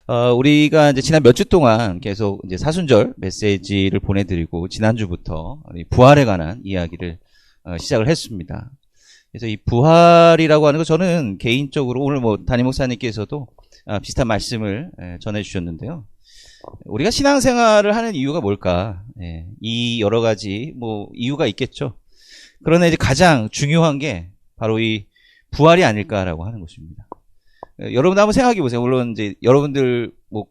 우리가 이제 지난 몇 주 동안 계속 이제 사순절 메시지를 보내드리고 지난주부터 부활에 관한 이야기를 시작을 했습니다. 그래서 이 부활이라고 하는 거 저는 개인적으로 오늘 뭐 담임 목사님께서도 비슷한 말씀을 전해주셨는데요. 우리가 신앙생활을 하는 이유가 뭘까? 이 여러 가지 뭐 이유가 있겠죠. 그러나 이제 가장 중요한 게 바로 이 부활이 아닐까라고 하는 것입니다. 여러분 한번 생각해 보세요. 물론 이제 여러분들 뭐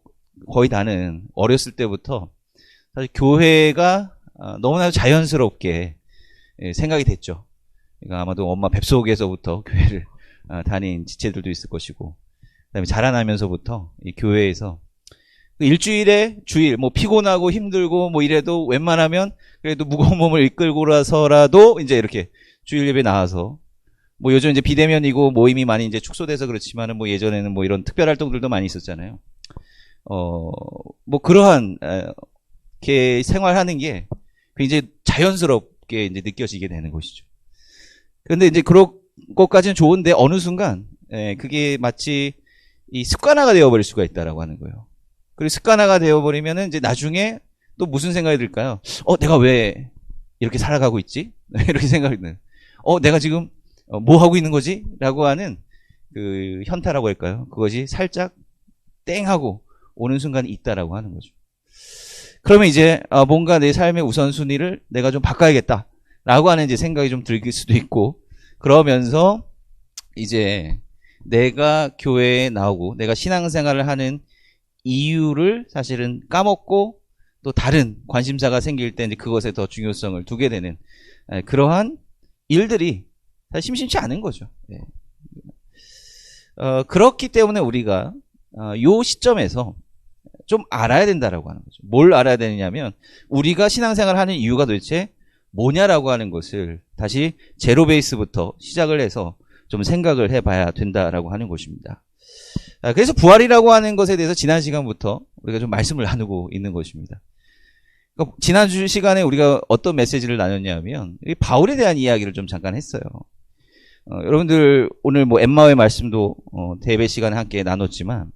거의 다는 어렸을 때부터 사실 교회가 너무나 자연스럽게 생각이 됐죠. 그러니까 아마도 엄마 뱃속에서부터 교회를 다닌 지체들도 있을 것이고, 그다음에 자라나면서부터 이 교회에서 일주일에 주일 뭐 피곤하고 힘들고 뭐 이래도 웬만하면 그래도 무거운 몸을 이끌고라서라도 이제 이렇게 주일 예배 나와서 뭐 요즘 이제 비대면이고 모임이 많이 이제 축소돼서 그렇지만은 뭐 예전에는 뭐 이런 특별 활동들도 많이 있었잖아요. 뭐 그러한 게 생활하는 게 굉장히 자연스럽게 이제 느껴지게 되는 것이죠. 그런데 이제 그런 것까지는 좋은데 어느 순간 그게 마치 이 습관화가 되어버릴 수가 있다라고 하는 거예요. 그리고 습관화가 되어버리면은 이제 나중에 또 무슨 생각이 들까요? 내가 왜 이렇게 살아가고 있지? 이렇게 생각이 드는. 내가 지금 뭐 하고 있는 거지? 라고 하는 그 현타라고 할까요? 그것이 살짝 땡 하고 오는 순간이 있다라고 하는 거죠. 그러면 이제 뭔가 내 삶의 우선순위를 내가 좀 바꿔야겠다 라고 하는 이제 생각이 좀 들 수도 있고, 그러면서 이제 내가 교회에 나오고 내가 신앙생활을 하는 이유를 사실은 까먹고 또 다른 관심사가 생길 때 이제 그것에 더 중요성을 두게 되는 그러한 일들이 사실 심심치 않은 거죠. 그렇기 때문에 우리가 요 시점에서 좀 알아야 된다라고 하는 거죠. 뭘 알아야 되느냐면 우리가 신앙생활을 하는 이유가 도대체 뭐냐라고 하는 것을 다시 제로 베이스부터 시작을 해서 좀 생각을 해봐야 된다라고 하는 것입니다. 그래서 부활이라고 하는 것에 대해서 지난 시간부터 우리가 좀 말씀을 나누고 있는 것입니다. 그러니까 지난 시간에 우리가 어떤 메시지를 나눴냐면 바울에 대한 이야기를 좀 잠깐 했어요. 여러분들 오늘 뭐 엠마오의 말씀도 대배 시간에 함께 나눴지만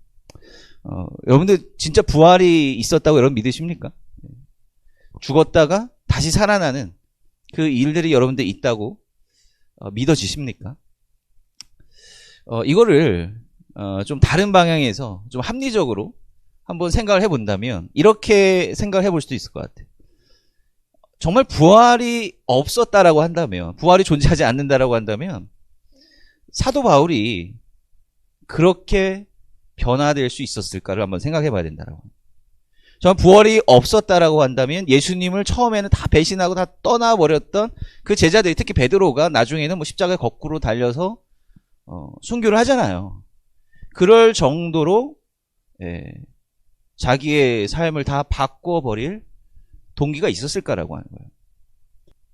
여러분들 진짜 부활이 있었다고 여러분 믿으십니까? 죽었다가 다시 살아나는 그 일들이 여러분들 있다고 믿어지십니까? 이거를 좀 다른 방향에서 좀 합리적으로 한번 생각을 해본다면 이렇게 생각을 해볼 수도 있을 것 같아요. 정말 부활이 없었다라고 한다면, 부활이 존재하지 않는다라고 한다면 사도 바울이 그렇게 변화될 수 있었을까를 한번 생각해 봐야 된다라고. 정말 부활이 없었다라고 한다면 예수님을 처음에는 다 배신하고 다 떠나버렸던 그 제자들이, 특히 베드로가 나중에는 뭐 십자가에 거꾸로 달려서 순교를 하잖아요. 그럴 정도로 자기의 삶을 다 바꿔버릴 동기가 있었을까라고 하는 거예요.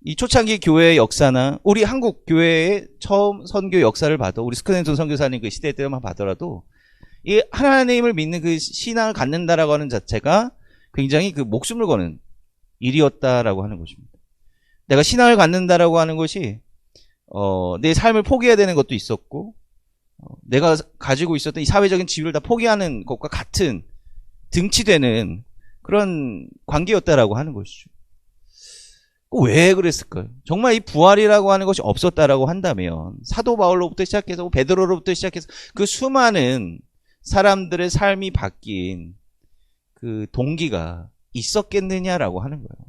이 초창기 교회의 역사나 우리 한국 교회의 처음 선교 역사를 봐도, 우리 스크랜턴 선교사님 그 시대 때만 봐더라도 이 하나님을 믿는 그 신앙을 갖는다라고 하는 자체가 굉장히 그 목숨을 거는 일이었다라고 하는 것입니다. 내가 신앙을 갖는다라고 하는 것이 내 삶을 포기해야 되는 것도 있었고, 내가 가지고 있었던 이 사회적인 지위를 다 포기하는 것과 같은 등치되는 그런 관계였다라고 하는 것이죠. 왜 그랬을까요? 정말 이 부활이라고 하는 것이 없었다라고 한다면 사도 바울로부터 시작해서 베드로로부터 시작해서 그 수많은 사람들의 삶이 바뀐 그 동기가 있었겠느냐라고 하는 거예요.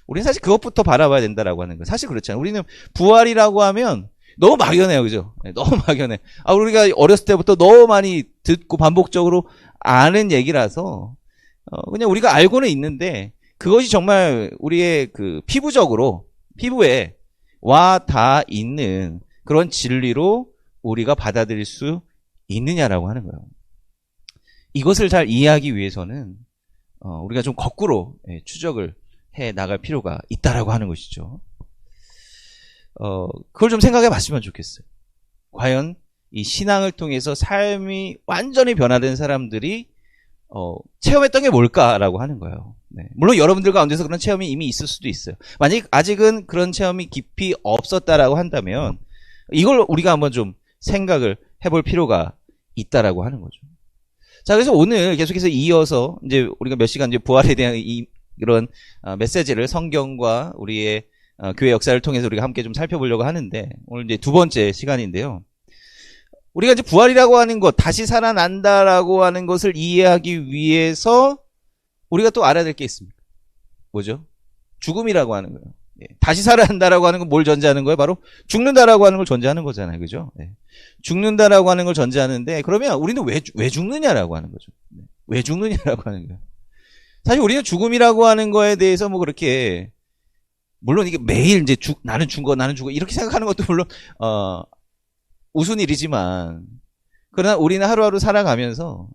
우리는 사실 그것부터 바라봐야 된다라고 하는 거예요. 사실 그렇잖아요. 우리는 부활이라고 하면 너무 막연해요. 그죠? 너무 막연해. 우리가 어렸을 때부터 너무 많이 듣고 반복적으로 아는 얘기라서 그냥 우리가 알고는 있는데 그것이 정말 우리의 그 피부에 와 닿아 있는 그런 진리로 우리가 받아들일 수 있느냐라고 하는 거예요. 이것을 잘 이해하기 위해서는 우리가 좀 거꾸로 추적을 해 나갈 필요가 있다라고 하는 것이죠. 그걸 좀 생각해 봤으면 좋겠어요. 과연 이 신앙을 통해서 삶이 완전히 변화된 사람들이 체험했던 게 뭘까라고 하는 거예요. 네. 물론 여러분들 가운데서 그런 체험이 이미 있을 수도 있어요. 만약 아직은 그런 체험이 깊이 없었다라고 한다면 이걸 우리가 한번 좀 생각을 해볼 필요가 있다라고 하는 거죠. 자, 그래서 오늘 계속해서 이어서 이제 우리가 몇 시간 이제 부활에 대한 이런 메시지를 성경과 우리의 교회 역사를 통해서 우리가 함께 좀 살펴보려고 하는데, 오늘 이제 두 번째 시간인데요. 우리가 이제 부활이라고 하는 것, 다시 살아난다라고 하는 것을 이해하기 위해서 우리가 또 알아야 될 게 있습니다. 뭐죠? 죽음이라고 하는 거예요. 다시 살아난다라고 하는 건 뭘 전제하는 거예요? 바로 죽는다라고 하는 걸 전제하는 거잖아요. 그죠? 죽는다라고 하는 걸 전제하는데, 그러면 우리는 왜 죽느냐라고 하는 거죠. 왜 죽느냐라고 하는 거예요. 사실 우리는 죽음이라고 하는 거에 대해서 뭐 그렇게, 물론 이게 매일 이제 나는 죽어 이렇게 생각하는 것도 물론 우스운 일이지만, 그러나 우리는 하루하루 살아가면서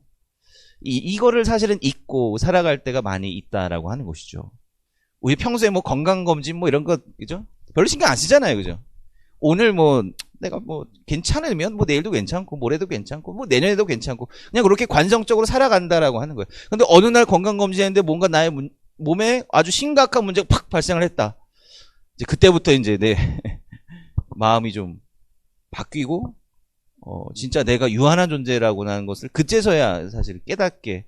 이거를 사실은 잊고 살아갈 때가 많이 있다라고 하는 것이죠. 우리 평소에 뭐 건강검진 뭐 이런 거, 그죠? 별로 신경 안 쓰잖아요. 그죠? 오늘 뭐 내가 뭐 괜찮으면 뭐 내일도 괜찮고 모레도 괜찮고 뭐 내년에도 괜찮고 그냥 그렇게 관성적으로 살아간다라고 하는 거예요. 근데 어느 날 건강검진 했는데 뭔가 나의 몸에 아주 심각한 문제가 팍 발생을 했다. 이제 그때부터 이제 내 마음이 좀 바뀌고 진짜 내가 유한한 존재라고 하는 것을 그제서야 사실 깨닫게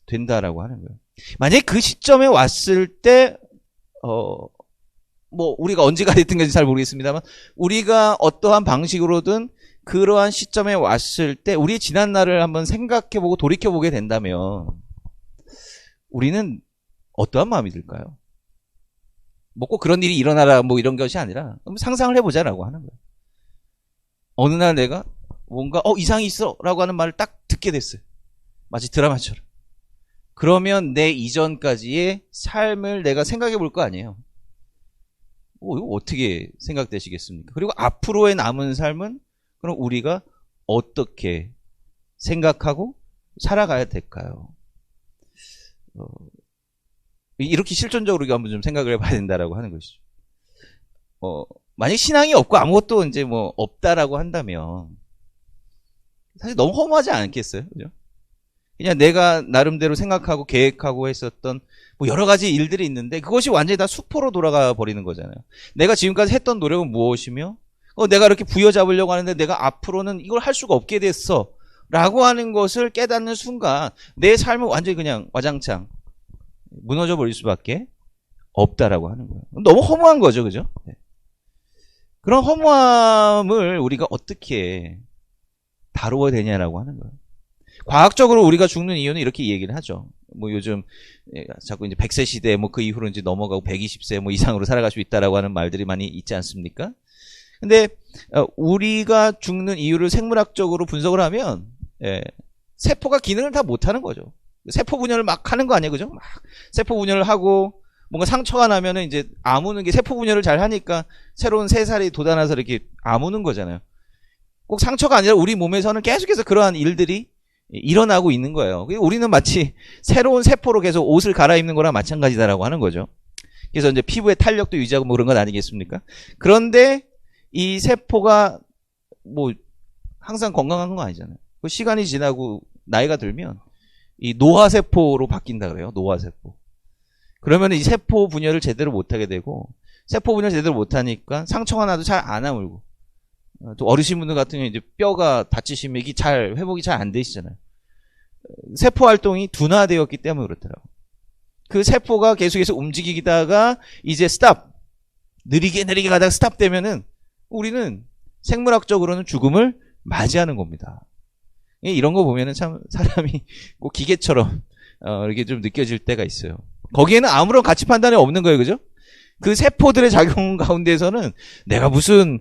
된다라고 하는 거예요. 만약에 그 시점에 왔을 때 뭐 우리가 언제가 됐든 건지 잘 모르겠습니다만, 우리가 어떠한 방식으로든 그러한 시점에 왔을 때 우리의 지난 날을 한번 생각해보고 돌이켜보게 된다면 우리는 어떠한 마음이 들까요? 뭐 꼭 그런 일이 일어나라 뭐 이런 것이 아니라 상상을 해보자라고 하는 거예요. 어느 날 내가 뭔가 이상이 있어 라고 하는 말을 딱 듣게 됐어요. 마치 드라마처럼. 그러면 내 이전까지의 삶을 내가 생각해 볼 거 아니에요. 이거 어떻게 생각되시겠습니까? 그리고 앞으로의 남은 삶은 그럼 우리가 어떻게 생각하고 살아가야 될까요? 이렇게 실존적으로 우리가 한번 좀 생각을 해봐야 된다라고 하는 것이죠. 만약 신앙이 없고 아무것도 이제 뭐 없다라고 한다면 사실 너무 허무하지 않겠어요? 그죠? 그냥 내가 나름대로 생각하고 계획하고 했었던 뭐 여러 가지 일들이 있는데 그것이 완전히 다 수포로 돌아가 버리는 거잖아요. 내가 지금까지 했던 노력은 무엇이며 내가 이렇게 부여잡으려고 하는데 내가 앞으로는 이걸 할 수가 없게 됐어 라고 하는 것을 깨닫는 순간 내 삶은 완전히 그냥 와장창 무너져 버릴 수밖에 없다라고 하는 거예요. 너무 허무한 거죠. 그죠? 그런 허무함을 우리가 어떻게 다루어야 되냐라고 하는 거예요. 과학적으로 우리가 죽는 이유는 이렇게 얘기를 하죠. 뭐 요즘 자꾸 이제 100세 시대 뭐 그 이후로 이제 넘어가고 120세 뭐 이상으로 살아갈 수 있다라고 하는 말들이 많이 있지 않습니까? 근데 우리가 죽는 이유를 생물학적으로 분석을 하면 세포가 기능을 다 못하는 거죠. 세포 분열을 막 하는 거 아니에요, 그죠? 막 세포 분열을 하고 뭔가 상처가 나면은 이제 아무는 게 세포 분열을 잘 하니까 새로운 새살이 돋아나서 이렇게 아무는 거잖아요. 꼭 상처가 아니라 우리 몸에서는 계속해서 그러한 일들이 일어나고 있는 거예요. 우리는 마치 새로운 세포로 계속 옷을 갈아입는 거랑 마찬가지다라고 하는 거죠. 그래서 이제 피부의 탄력도 유지하고 뭐 그런 건 아니겠습니까? 그런데 이 세포가 뭐 항상 건강한 건 아니잖아요. 그 시간이 지나고 나이가 들면 이 노화세포로 바뀐다 그래요. 노화세포. 그러면 이 세포 분열을 제대로 못하게 되고 세포 분열 제대로 못하니까 상처가 나도 잘 안 아물고 또 어르신분들 같은 경우는 이제 뼈가 다치시면 이게 잘 회복이 잘 안 되시잖아요. 세포 활동이 둔화되었기 때문에 그렇더라고. 그 세포가 계속해서 움직이다가 이제 스탑 느리게 가다가 스탑 되면은 우리는 생물학적으로는 죽음을 맞이하는 겁니다. 이런 거 보면은 참 사람이 꼭 기계처럼 이렇게 좀 느껴질 때가 있어요. 거기에는 아무런 가치 판단이 없는 거예요, 그죠? 그 세포들의 작용 가운데서는 내가 무슨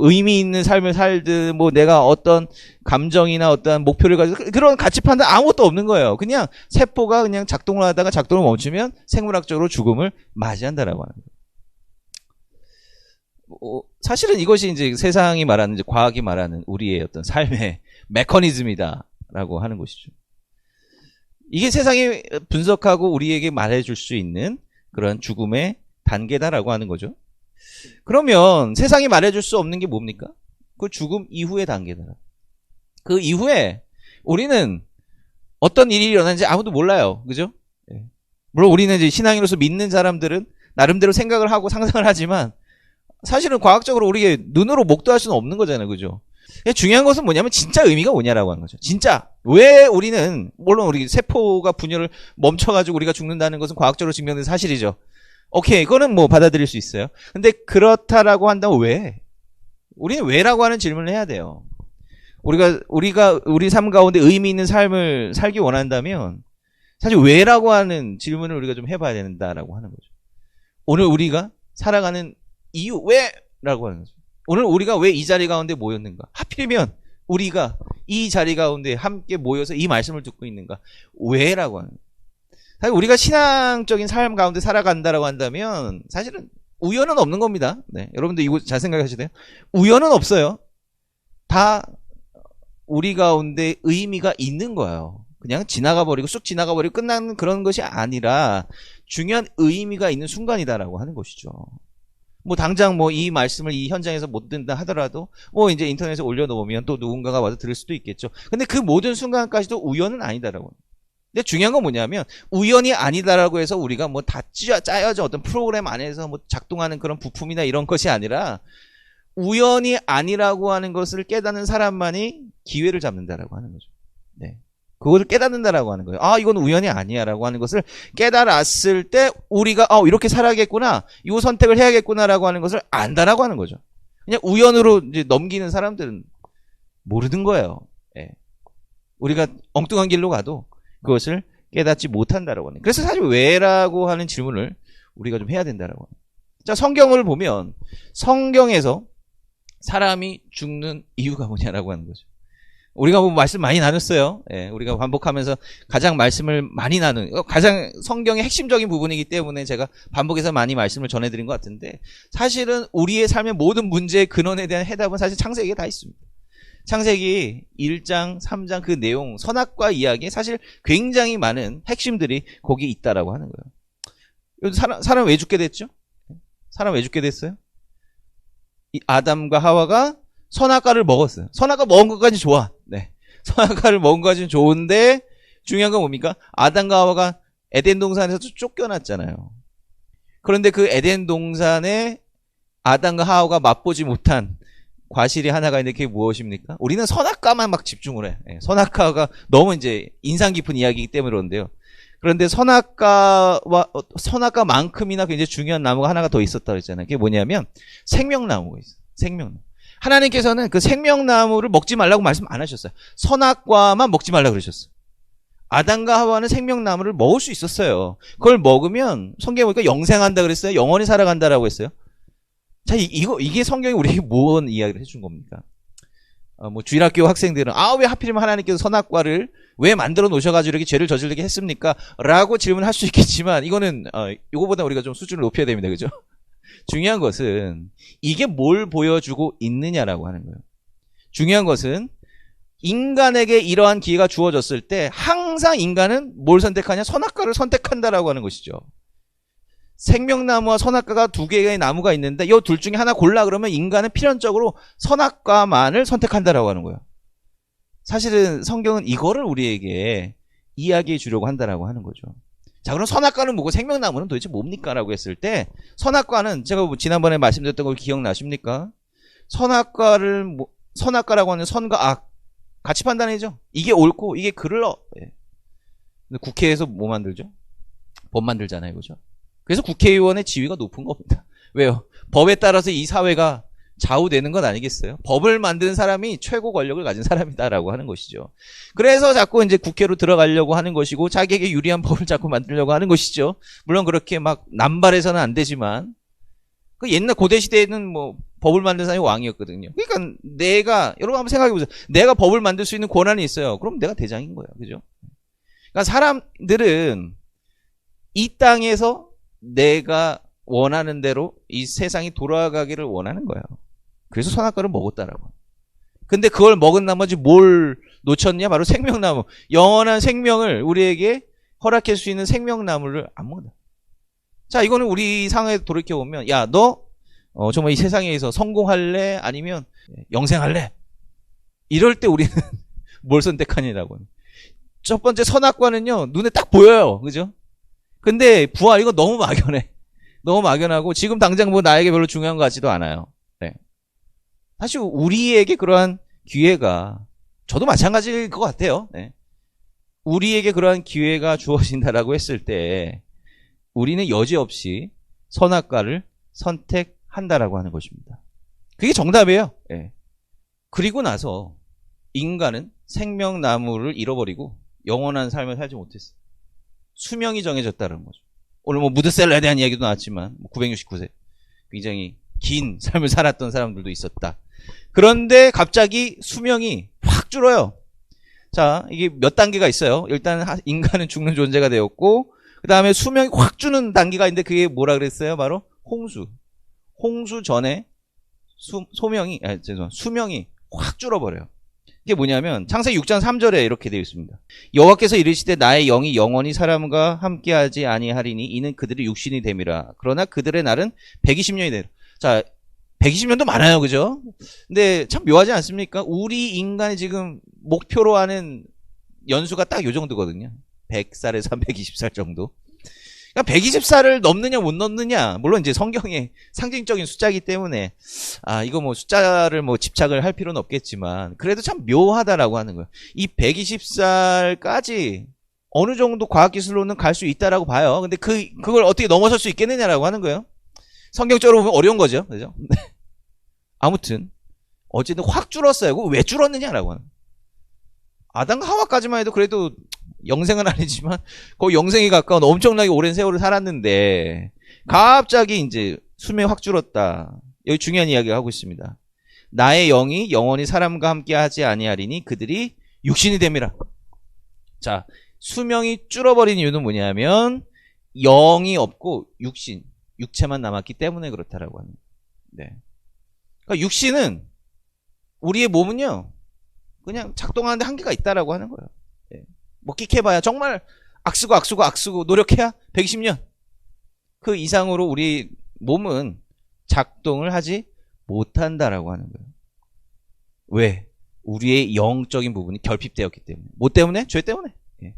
의미 있는 삶을 살든 뭐 내가 어떤 감정이나 어떤 목표를 가지고 그런 가치 판단 아무것도 없는 거예요. 그냥 세포가 그냥 작동을 하다가 작동을 멈추면 생물학적으로 죽음을 맞이한다라고 하는 거예요. 사실은 이것이 이제 세상이 말하는 이제 과학이 말하는 우리의 어떤 삶의 메커니즘이다라고 하는 것이죠. 이게 세상이 분석하고 우리에게 말해줄 수 있는 그런 죽음의 단계다라고 하는 거죠. 그러면 세상이 말해줄 수 없는 게 뭡니까? 그 죽음 이후의 단계다. 그 이후에 우리는 어떤 일이 일어나는지 아무도 몰라요. 그죠? 물론 우리는 이제 신앙인으로서 믿는 사람들은 나름대로 생각을 하고 상상을 하지만 사실은 과학적으로 우리의 눈으로 목도할 수는 없는 거잖아요. 그죠? 중요한 것은 뭐냐면 진짜 의미가 뭐냐라고 하는 거죠. 진짜 왜 우리는 물론 우리 세포가 분열을 멈춰가지고 우리가 죽는다는 것은 과학적으로 증명된 사실이죠. 오케이, 그거는 뭐 받아들일 수 있어요. 근데 그렇다라고 한다면 왜? 우리는 왜라고 하는 질문을 해야 돼요. 우리가 우리 삶 가운데 의미 있는 삶을 살기 원한다면 사실 왜라고 하는 질문을 우리가 좀 해봐야 된다라고 하는 거죠. 오늘 우리가 살아가는 이유 왜라고 하는 거죠. 오늘 우리가 왜 이 자리 가운데 모였는가? 하필이면 우리가 이 자리 가운데 함께 모여서 이 말씀을 듣고 있는가? 왜라고 하는 거죠. 사실 우리가 신앙적인 삶 가운데 살아간다라고 한다면 사실은 우연은 없는 겁니다. 네, 여러분들 이거 잘 생각하셔야 돼요. 우연은 없어요. 다 우리 가운데 의미가 있는 거예요. 그냥 지나가 버리고 쑥 지나가 버리고 끝나는 그런 것이 아니라 중요한 의미가 있는 순간이다라고 하는 것이죠. 뭐 당장 뭐 이 말씀을 이 현장에서 못 듣는다 하더라도 뭐 이제 인터넷에 올려놓으면 또 누군가가 와서 들을 수도 있겠죠. 근데 그 모든 순간까지도 우연은 아니다라고. 근데 중요한 건 뭐냐면 우연이 아니다라고 해서 우리가 뭐 다 짜여져 어떤 프로그램 안에서 뭐 작동하는 그런 부품이나 이런 것이 아니라 우연이 아니라고 하는 것을 깨닫는 사람만이 기회를 잡는다라고 하는 거죠. 네. 그것을 깨닫는다라고 하는 거예요. 아, 이건 우연이 아니야라고 하는 것을 깨달았을 때 우리가 이렇게 살아야겠구나, 이 선택을 해야겠구나라고 하는 것을 안다라고 하는 거죠. 그냥 우연으로 이제 넘기는 사람들은 모르는 거예요. 예. 우리가 엉뚱한 길로 가도 그것을 깨닫지 못한다라고 하는. 그래서 사실 왜라고 하는 질문을 우리가 좀 해야 된다라고 하는. 자, 성경을 보면 성경에서 사람이 죽는 이유가 뭐냐라고 하는 거죠. 우리가 뭐 말씀 많이 나눴어요. 예, 우리가 반복하면서 가장 말씀을 많이 가장 성경의 핵심적인 부분이기 때문에 제가 반복해서 많이 말씀을 전해드린 것 같은데 사실은 우리의 삶의 모든 문제의 근원에 대한 해답은 사실 창세기에 다 있습니다. 창세기 1장, 3장 그 내용, 선악과 이야기에 사실 굉장히 많은 핵심들이 거기 있다라고 하는 거예요. 사람 왜 죽게 됐죠? 사람 왜 죽게 됐어요? 이 아담과 하와가 선악과를 먹었어요. 선악과 먹은 것까지 좋아. 네. 선악과를 먹은 것까지는 좋은데 중요한 건 뭡니까? 아담과 하와가 에덴 동산에서 쫓겨났잖아요. 그런데 그 에덴 동산에 아담과 하와가 맛보지 못한 과실이 하나가 있는데 그게 무엇입니까? 우리는 선악과만 막 집중을 해. 네. 선악과가 너무 이제 인상 깊은 이야기이기 때문에 그런데요. 그런데 선악과만큼이나 굉장히 중요한 나무가 하나가 더 있었다고 했잖아요. 그게 뭐냐면 생명나무가 있어요. 생명나무. 하나님께서는 그 생명나무를 먹지 말라고 말씀 안 하셨어요. 선악과만 먹지 말라고 그러셨어요. 아담과 하와는 생명나무를 먹을 수 있었어요. 그걸 먹으면 성경에 보니까 영생한다 그랬어요. 영원히 살아간다라고 했어요. 자, 이게 성경이 우리에게 무슨 이야기를 해준 겁니까? 뭐 주일학교 학생들은 왜 하필이면 하나님께서 선악과를 왜 만들어 놓으셔가지고 이렇게 죄를 저지르게 했습니까? 라고 질문할 수 있겠지만 이거는 이거보다 우리가 좀 수준을 높여야 됩니다. 그죠? 중요한 것은 이게 뭘 보여주고 있느냐라고 하는 거예요. 중요한 것은 인간에게 이러한 기회가 주어졌을 때 항상 인간은 뭘 선택하냐? 선악과를 선택한다라고 하는 것이죠. 생명나무와 선악과가 두 개의 나무가 있는데 이 둘 중에 하나 골라 그러면 인간은 필연적으로 선악과만을 선택한다라고 하는 거예요. 사실은 성경은 이거를 우리에게 이야기해 주려고 한다라고 하는 거죠. 자, 그럼 선악과는 뭐고 생명나무는 도대체 뭡니까? 라고 했을 때 선악과는 제가 지난번에 말씀드렸던 걸 기억나십니까? 선악과라고 하는 선과 악 같이 판단해죠. 이게 옳고 이게 그르러. 예. 근데 국회에서 뭐 만들죠? 법 만들잖아요. 그죠? 그래서 국회의원의 지위가 높은 겁니다. 왜요? 법에 따라서 이 사회가 좌우되는 건 아니겠어요? 법을 만드는 사람이 최고 권력을 가진 사람이다라고 하는 것이죠. 그래서 자꾸 이제 국회로 들어가려고 하는 것이고 자기에게 유리한 법을 자꾸 만들려고 하는 것이죠. 물론 그렇게 막 남발해서는 안 되지만 그 옛날 고대 시대에는 뭐 법을 만든 사람이 왕이었거든요. 그러니까 여러분 한번 생각해 보세요. 내가 법을 만들 수 있는 권한이 있어요. 그럼 내가 대장인 거예요. 그죠? 그러니까 사람들은 이 땅에서 내가 원하는 대로 이 세상이 돌아가기를 원하는 거예요. 그래서 선악과를 먹었다라고. 근데 그걸 먹은 나머지 뭘 놓쳤냐? 바로 생명나무. 영원한 생명을 우리에게 허락할 수 있는 생명나무를 안 먹는다. 자, 이거는 우리 상황에 돌이켜보면 야, 너 정말 이 세상에서 성공할래? 아니면 영생할래? 이럴 때 우리는 뭘 선택하냐라고. 첫 번째 선악과는요. 눈에 딱 보여요. 그죠? 근데 부활 이거 너무 막연해. 너무 막연하고 지금 당장 뭐 나에게 별로 중요한 것 같지도 않아요. 네. 사실 우리에게 그러한 기회가 저도 마찬가지일 것 같아요. 네. 우리에게 그러한 기회가 주어진다라고 했을 때 우리는 여지없이 선악과를 선택한다라고 하는 것입니다. 그게 정답이에요. 네. 그리고 나서 인간은 생명나무를 잃어버리고 영원한 삶을 살지 못했어. 수명이 정해졌다는 거죠. 오늘 뭐 무드셀러에 대한 이야기도 나왔지만 969세 굉장히 긴 삶을 살았던 사람들도 있었다. 그런데 갑자기 수명이 확 줄어요. 자, 이게 몇 단계가 있어요. 일단 인간은 죽는 존재가 되었고 그 다음에 수명이 확 주는 단계가 있는데 그게 뭐라 그랬어요? 바로 홍수. 홍수 전에 수명이 확 줄어버려요. 이게 뭐냐면 창세기 6장 3절에 이렇게 되어 있습니다. 여호와께서 이르시되 나의 영이 영원히 사람과 함께하지 아니하리니 이는 그들의 육신이 됨이라. 그러나 그들의 날은 120년이 되라. 자, 120년도 많아요, 그죠? 근데 참 묘하지 않습니까? 우리 인간이 지금 목표로 하는 연수가 딱 요 정도거든요. 100살에서 한 120살 정도. 그러니까 120살을 넘느냐 못 넘느냐, 물론 이제 성경의 상징적인 숫자이기 때문에 이거 뭐 숫자를 뭐 집착을 할 필요는 없겠지만 그래도 참 묘하다라고 하는 거예요. 이 120살까지 어느 정도 과학기술로는 갈 수 있다라고 봐요. 근데 그걸 어떻게 넘어설 수 있겠느냐라고 하는 거예요. 성경적으로 보면 어려운 거죠. 그죠? 아무튼 어쨌든 확 줄었어요. 왜 줄었느냐라고 하는 거예요. 아담과 하와까지만 해도 그래도 영생은 아니지만 거의 영생에 가까운 엄청나게 오랜 세월을 살았는데 갑자기 이제 수명이 확 줄었다. 여기 중요한 이야기를 하고 있습니다. 나의 영이 영원히 사람과 함께 하지 아니하리니 그들이 육신이 됨이라. 자, 수명이 줄어버린 이유는 뭐냐면 영이 없고 육체만 남았기 때문에 그렇다라고 하는 거예요. 네. 그러니까 육신은 우리의 몸은요 그냥 작동하는데 한계가 있다라고 하는 거예요. 네. 뭐 끽해봐야 정말 악쓰고 노력해야 120년 그 이상으로 우리 몸은 작동을 하지 못한다라고 하는 거예요. 왜? 우리의 영적인 부분이 결핍되었기 때문에. 뭐 때문에? 죄 때문에. 예.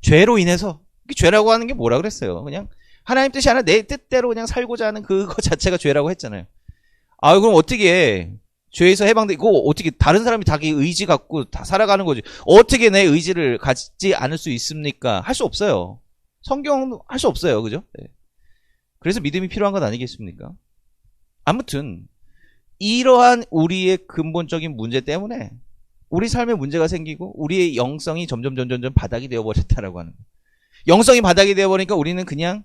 죄로 인해서. 죄라고 하는 게 뭐라 그랬어요? 그냥 하나님 뜻이 아니라 내 뜻대로 그냥 살고자 하는 그거 자체가 죄라고 했잖아요. 그럼 어떻게 죄에서 해방되고 어떻게 다른 사람이 자기 의지 갖고 다 살아가는 거지. 어떻게 내 의지를 갖지 않을 수 있습니까? 할 수 없어요. 성경은 할 수 없어요. 그죠? 네. 그래서 믿음이 필요한 것 아니겠습니까? 아무튼 이러한 우리의 근본적인 문제 때문에 우리 삶에 문제가 생기고 우리의 영성이 점점 바닥이 되어버렸다라고 하는 거예요. 영성이 바닥이 되어버리니까 우리는 그냥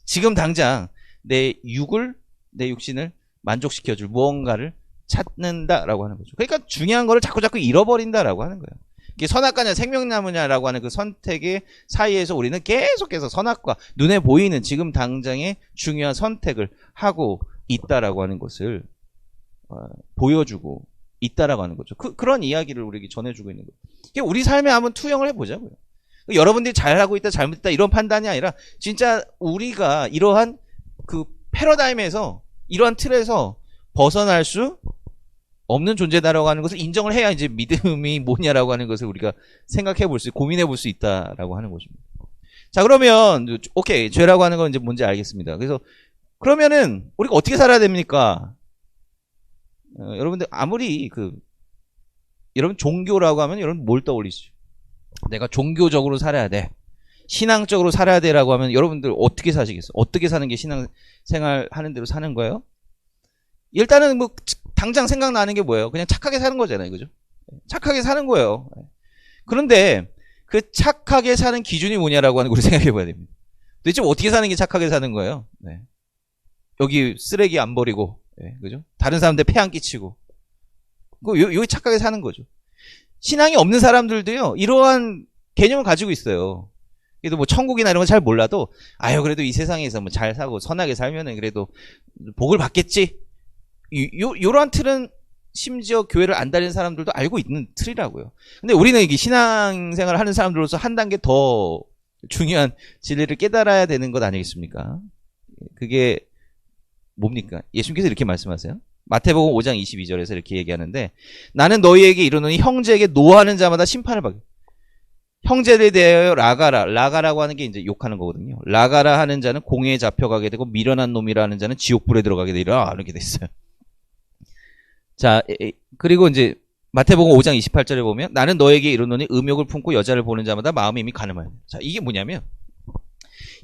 지금 당장 내 육신을 만족시켜줄 무언가를 찾는다라고 하는 거죠. 그러니까 중요한 거를 자꾸 잃어버린다라고 하는 거예요. 이게 선악과냐 생명나무냐라고 하는 그 선택의 사이에서 우리는 계속해서 선악과 눈에 보이는 지금 당장의 중요한 선택을 하고 있다라고 하는 것을 보여주고 있다라고 하는 거죠. 그런 이야기를 우리에게 전해주고 있는 거예요. 우리 삶에 한번 투영을 해보자고요. 여러분들이 잘하고 있다 잘못했다 이런 판단이 아니라 진짜 우리가 이러한 그 패러다임에서 이러한 틀에서 벗어날 수 없는 존재다라고 하는 것을 인정을 해야 이제 믿음이 뭐냐라고 하는 것을 우리가 생각해 볼 수, 고민해 볼 수 있다라고 하는 것입니다. 자, 그러면 오케이, 죄라고 하는 건 이제 뭔지 알겠습니다. 그래서 그러면은 우리가 어떻게 살아야 됩니까? 여러분들 아무리 여러분 종교라고 하면 여러분 뭘 떠올리시죠? 내가 종교적으로 살아야 돼, 신앙적으로 살아야 돼라고 하면 여러분들 어떻게 사시겠어요? 어떻게 사는 게 신앙생활 하는 대로 사는 거예요? 일단은 뭐 당장 생각나는 게 뭐예요? 그냥 착하게 사는 거잖아요. 그죠? 착하게 사는 거예요. 그런데 그 착하게 사는 기준이 뭐냐라고 하는 걸 우리 생각해 봐야 됩니다. 도대체 어떻게 사는 게 착하게 사는 거예요? 네. 여기 쓰레기 안 버리고, 네, 그죠? 다른 사람들 폐 안 끼치고. 여기 착하게 사는 거죠. 신앙이 없는 사람들도요, 이러한 개념을 가지고 있어요. 그래도 뭐 천국이나 이런 거 잘 몰라도, 그래도 이 세상에서 뭐 잘 사고 선하게 살면은 그래도 복을 받겠지. 요러한 틀은 심지어 교회를 안 다니는 사람들도 알고 있는 틀이라고요. 근데 우리는 이게 신앙생활을 하는 사람들로서 한 단계 더 중요한 진리를 깨달아야 되는 것 아니겠습니까? 그게 뭡니까? 예수님께서 이렇게 말씀하세요. 마태복음 5장 22절에서 이렇게 얘기하는데, 나는 너희에게 이르노니 형제에게 노하는 자마다 심판을 받게. 형제에 대하여 라가라고 하는 게 이제 욕하는 거거든요. 라가라 하는 자는 공회에 잡혀가게 되고 미련한 놈이라 하는 자는 지옥불에 들어가게 되리라, 이렇게 돼 있어요. 자, 그리고 이제 마태복음 5장 28절에 보면 나는 너에게 이르노니 음욕을 품고 여자를 보는 자마다 마음이 이미 가늠하여. 자, 이게 뭐냐면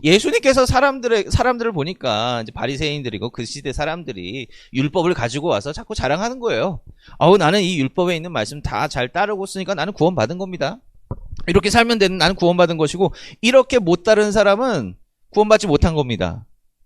예수님께서 사람들을 보니까 이제 바리새인들이고 그 시대 사람들이 율법을 가지고 와서 자꾸 자랑하는 거예요. 나는 이 율법에 있는 말씀 다 잘 따르고 있으니까 나는 구원받은 겁니다. 이렇게 살면 되는 나는 구원받은 것이고 이렇게 못 따르는 사람은 구원받지 못한 겁니다.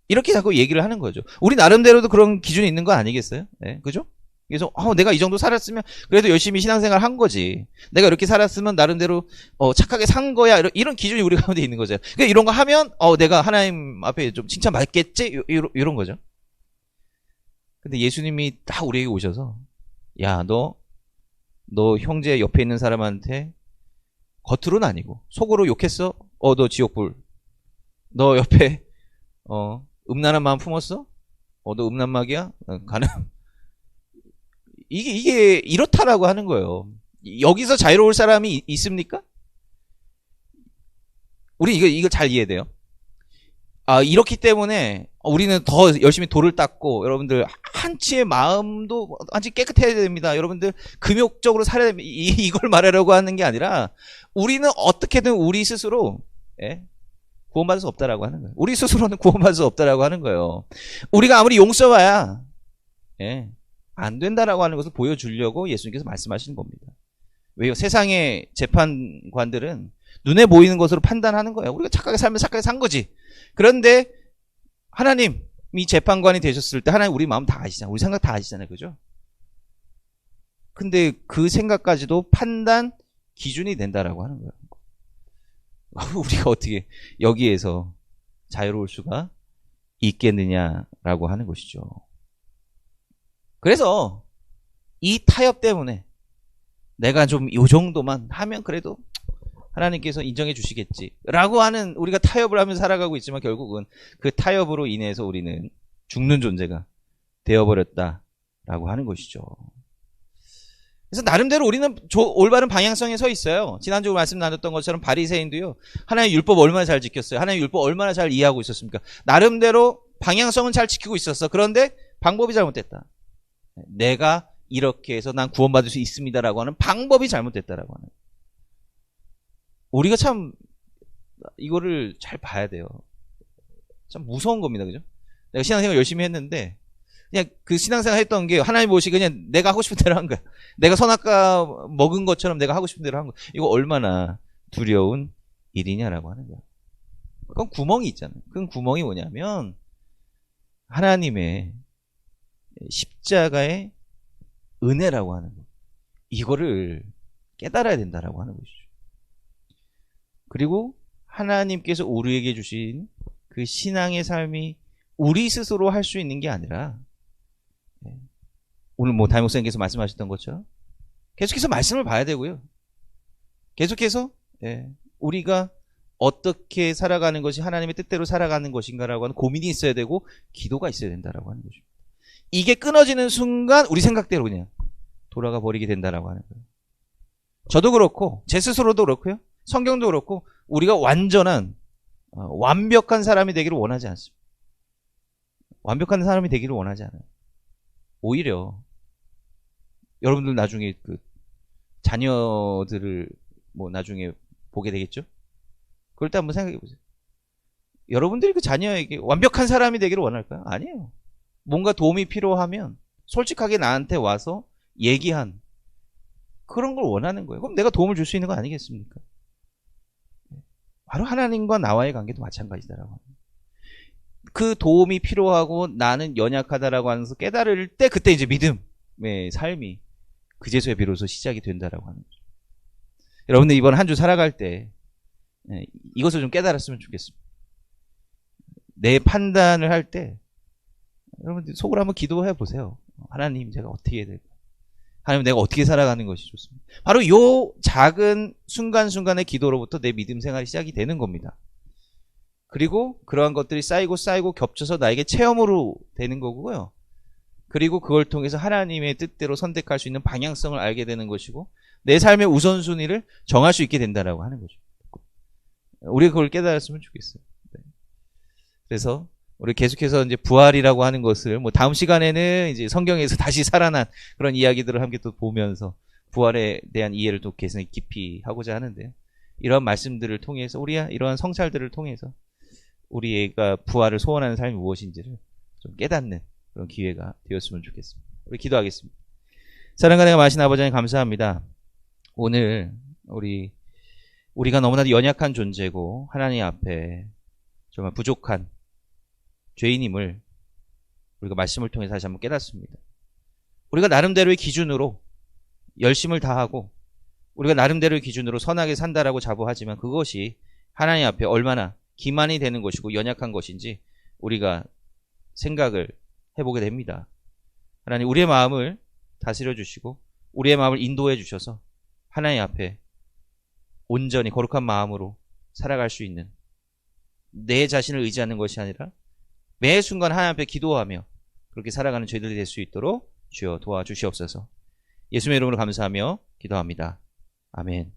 이렇게 자꾸 얘기를 하는 거죠. 우리 나름대로도 그런 기준이 있는 거 아니겠어요? 네, 그죠? 그래서 내가 이 정도 살았으면 그래도 열심히 신앙생활 한 거지. 내가 이렇게 살았으면 나름대로 착하게 산 거야. 이런 기준이 우리 가운데 있는 거죠. 그러니까 이런 거 하면 내가 하나님 앞에 좀 칭찬받겠지? 이런 거죠. 근데 예수님이 딱 우리에게 오셔서 야, 너 형제 옆에 있는 사람한테 겉으로는 아니고 속으로 욕했어? 너 지옥불. 너 옆에 음란한 마음 품었어? 너 음란막이야? 가능. 이게 이렇다라고 하는 거예요. 여기서 자유로울 사람이 있습니까? 우리 이거 잘 이해돼요. 이렇기 때문에 우리는 더 열심히 돌을 닦고 여러분들 한치의 마음도 한치 깨끗해야 됩니다. 여러분들 금욕적으로 살아야 됩니다. 이걸 말하려고 하는 게 아니라 우리는 어떻게든 우리 스스로 구원받을 수 없다라고 하는 거예요. 우리 스스로는 구원받을 수 없다라고 하는 거예요. 우리가 아무리 용서봐야 안 된다라고 하는 것을 보여주려고 예수님께서 말씀하시는 겁니다. 왜요? 세상의 재판관들은 눈에 보이는 것으로 판단하는 거예요. 우리가 착하게 살면 착하게 산 거지. 그런데 하나님이 재판관이 되셨을 때 하나님 우리 마음 다 아시잖아요. 우리 생각 다 아시잖아요. 그죠? 근데 그 생각까지도 판단 기준이 된다라고 하는 거예요. 우리가 어떻게 여기에서 자유로울 수가 있겠느냐라고 하는 것이죠. 그래서 이 타협 때문에 내가 좀 요 정도만 하면 그래도 하나님께서 인정해 주시겠지라고 하는 우리가 타협을 하면서 살아가고 있지만 결국은 그 타협으로 인해서 우리는 죽는 존재가 되어버렸다라고 하는 것이죠. 그래서 나름대로 우리는 올바른 방향성에 서 있어요. 지난주 말씀 나눴던 것처럼 바리새인도요. 하나님의 율법 얼마나 잘 지켰어요. 하나님의 율법 얼마나 잘 이해하고 있었습니까. 나름대로 방향성은 잘 지키고 있었어. 그런데 방법이 잘못됐다. 내가 이렇게 해서 난 구원받을 수 있습니다라고 하는 방법이 잘못됐다라고 하는. 우리가 참 이거를 잘 봐야 돼요. 참 무서운 겁니다. 그죠? 내가 신앙생활 열심히 했는데 그냥 그 신앙생활 했던 게 하나님 보시기 그냥 내가 하고 싶은 대로 한 거야. 내가 선악과 먹은 것처럼 내가 하고 싶은 대로 한 거야. 이거 얼마나 두려운 일이냐라고 하는 거야. 그건 구멍이 있잖아요. 그건 구멍이 뭐냐면 하나님의 십자가의 은혜라고 하는 거. 이거를 깨달아야 된다라고 하는 것이죠. 그리고 하나님께서 우리에게 주신 그 신앙의 삶이 우리 스스로 할 수 있는 게 아니라 오늘 담임 목사님께서 말씀하셨던 것처럼 계속해서 말씀을 봐야 되고요. 계속해서 우리가 어떻게 살아가는 것이 하나님의 뜻대로 살아가는 것인가라고 하는 고민이 있어야 되고 기도가 있어야 된다라고 하는 것입니다. 이게 끊어지는 순간 우리 생각대로 그냥 돌아가 버리게 된다라고 하는 거예요. 저도 그렇고 제 스스로도 그렇고요. 성경도 그렇고 우리가 완전한 완벽한 사람이 되기를 원하지 않습니다. 완벽한 사람이 되기를 원하지 않아요. 오히려 여러분들 나중에 그 자녀들을 뭐 나중에 보게 되겠죠? 그럴 때 한번 생각해 보세요. 여러분들이 그 자녀에게 완벽한 사람이 되기를 원할까요? 아니에요. 뭔가 도움이 필요하면 솔직하게 나한테 와서 얘기한 그런 걸 원하는 거예요. 그럼 내가 도움을 줄 수 있는 거 아니겠습니까? 바로 하나님과 나와의 관계도 마찬가지다라고 합니다. 그 도움이 필요하고 나는 연약하다라고 하면서 깨달을 때 그때 이제 믿음의 삶이 그제서야 비로소 시작이 된다라고 하는 거죠. 여러분들 이번 한 주 살아갈 때 이것을 좀 깨달았으면 좋겠습니다. 내 판단을 할 때 여러분들 속으로 한번 기도해 보세요. 하나님 제가 어떻게 해야 될까? 하나님 내가 어떻게 살아가는 것이 좋습니다. 바로 요 작은 순간순간의 기도로부터 내 믿음 생활이 시작이 되는 겁니다. 그리고 그러한 것들이 쌓이고 겹쳐서 나에게 체험으로 되는 거고요. 그리고 그걸 통해서 하나님의 뜻대로 선택할 수 있는 방향성을 알게 되는 것이고 내 삶의 우선순위를 정할 수 있게 된다라고 하는 거죠. 우리가 그걸 깨달았으면 좋겠어요. 네. 그래서 우리 계속해서 이제 부활이라고 하는 것을 뭐 다음 시간에는 이제 성경에서 다시 살아난 그런 이야기들을 함께 또 보면서 부활에 대한 이해를 또 계속 깊이 하고자 하는데요. 이런 말씀들을 통해서 이러한 성찰들을 통해서 우리가 부활을 소원하는 삶이 무엇인지를 좀 깨닫는 그런 기회가 되었으면 좋겠습니다. 우리 기도하겠습니다. 사랑과 내가 마신 아버지 하나님 감사합니다. 오늘 우리가 너무나도 연약한 존재고 하나님 앞에 정말 부족한 죄인임을 우리가 말씀을 통해서 다시 한번 깨닫습니다. 우리가 나름대로의 기준으로 열심을 다하고 우리가 나름대로의 기준으로 선하게 산다라고 자부하지만 그것이 하나님 앞에 얼마나 기만이 되는 것이고 연약한 것인지 우리가 생각을 해보게 됩니다. 하나님, 우리의 마음을 다스려 주시고 우리의 마음을 인도해 주셔서 하나님 앞에 온전히 거룩한 마음으로 살아갈 수 있는, 내 자신을 의지하는 것이 아니라 매 순간 하나님 앞에 기도하며 그렇게 살아가는 저희들이 될 수 있도록 주여 도와주시옵소서. 예수님의 이름으로 감사하며 기도합니다. 아멘.